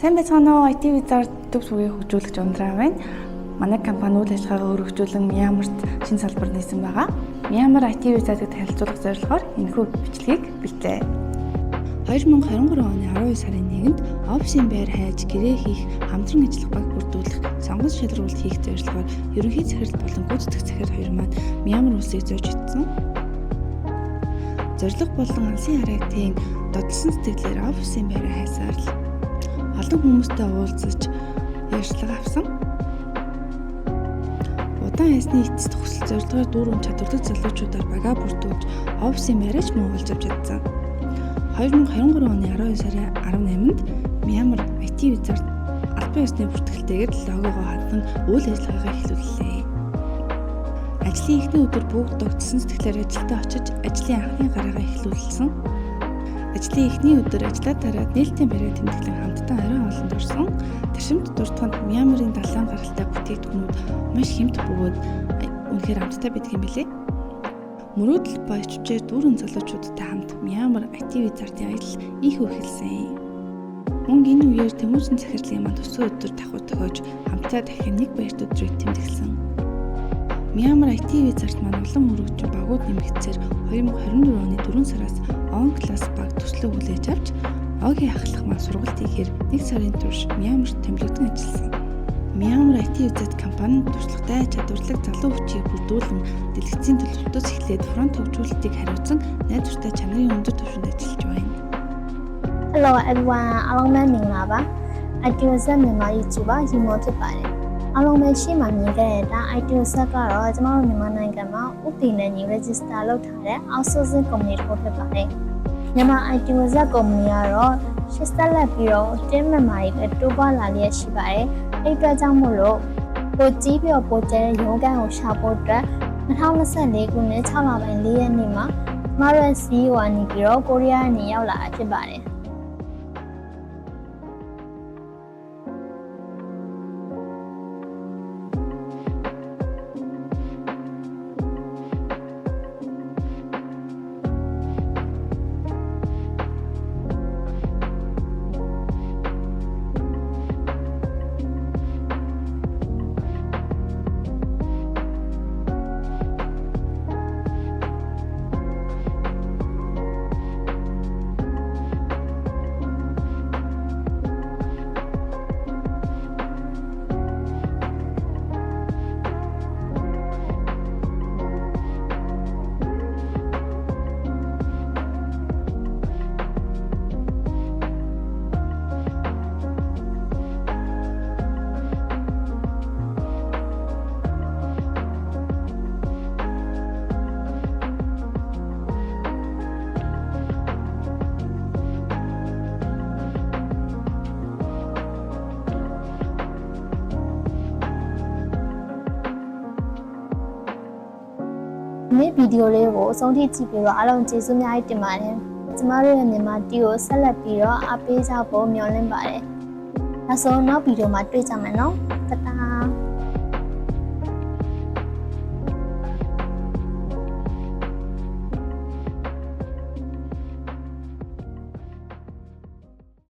Сайн байцгаана уу? IT Wizard төв сүгийг хөгжүүлэгч Ундраа байна. Манай компани үйл ажиллагаагаа өргөжүүлэн Myanmarт шинэ салбар нээсэн байгаа. Myanmar IT Wizard-ыг танилцуулах зорилгоор энэхүү бичлэгийг бэлтлээ. 2023 оны 12 сарын 1-нд офисын байр хайж гэрээ хийх, хамтран ажиллах баг бүрдүүлэх, сонгон шалралт хийх зорилгоор ерөнхий захирал болон гүйцэтгэх захирал хоёр маань Myanmar улсыг зорж итсэн. Зорилго болон алсын харагдгийн додолсон сэтгэлээр офисын байраа хайсаар л олон хүмүүстэй уулзаж ярьцлага авсан. Удаан хайсны эцэст хүсэл зорилгоор дүүрэн чадвартай залуучуудаар багаа бүрдүүлж офисын байраач Монголд авч чадсан. 2023 оны 12 сарын 18-нд Myanmar IT Wizard албан ёсны бүртгэлтэйгээр логогоо хадсан үйл ажиллагаагаа эхлүүллээ. Ажлын эхний өдөр бүгд догдсон сэтгэлээр ажилдаа очиж ажлын анхны гараагаа эхлүүлсэн. Ажлын эхний өдөр ажлаа тараад нээлтийн бариа тэмдэглэн хамтдаа оройн хоолнд орсон. Таршимт дуртаханд Myanmar-ын далайн гаралтай бүтээгдэхүүнүүд маш хямд бөгөөд үнэхээр амттай байдаг юм билээ. Мөрөөдөл баяччээр дүүрэн залуучуудтай хамт Myanmar IT Wizard-ийн аялал их үргэлжлсэн. Мөн энэ үеэр Тэмүүжин захирлын маань төсөө өдөр давхар тохиож хамтдаа дахин нэг баярт өдрийг тэмдэглэсэн. Myanmar IT Wizard маань улам мөрөгжин багууд нэмэгдсээр 2024 оны 4 сараас On Class баг төслөө хүлээж авч Огийн ахлах маань сургалт хийхээр 1 сарын турш Myanmarт тэмдэглэн ажилласан. Myanmar IT Wizard компани туршлагатай чадварлаг залуу хүчийг бүрдүүлэн дэлгэцийн төлөвлөлтөөс эхлээд фронт хөгжүүлэлтийг хариуцсан найдвартай чанарын өндөр түвшинд ажиллаж байна. Hello everyone, အားလုံးပဲမင်္ဂလာပါ IT Wizard မြန်မာ YouTuber ရီမောဖြစ်ပါတယ်အားလုံးပဲရှေ့မှာမြင်ခဲ့တဲ့အတိုင်း IT Wizard ကတော့ကျွန်တော်တို့မြန်မာနိုင်ငံမှာဥပဒေနဲ့ညီ register လုပ်ထားတဲ့ outsourcing company တစ်ခုဖြစ်ပါတယ်မြန်မာ IT Wizard ကုမ္ပဏီကတော့ရှစ်ဆက်လက်ပြီးတော့ team member တွေပဲတိုးပွားလာလျက်ရှိပါတယ်အဲ့အတွက်ကြောင့်မို့လို့ပိုကြီးပြီးတော့ပိုကျတဲ့ရုံးခန်းကိုရှာဖို့အတွက်2024ခုနှစ်6လပိုင်း4ရက်နေ့မှာကျွန်တော်ရဲ့ CEO ကနေပြီးတော့ကိုရီးယားကနေရောက်လာတာဖြစ်ပါတယ်ဒီဗီဒီယိုလေးကိုအဆုံးထိကြည့်ပြီးတော့အားလုံးကျေးဇူးများတင်ပါတယ်။ကျမတို့ရဲ့မြန်မာတီကိုဆက်လက်ပြီးတော့အားပေးကြဖို့မျှော်လင့်ပါတယ်။ဒါဆိုနောက်ဗီဒီယိုမှာတွေ့ကြမယ်နော်။တတား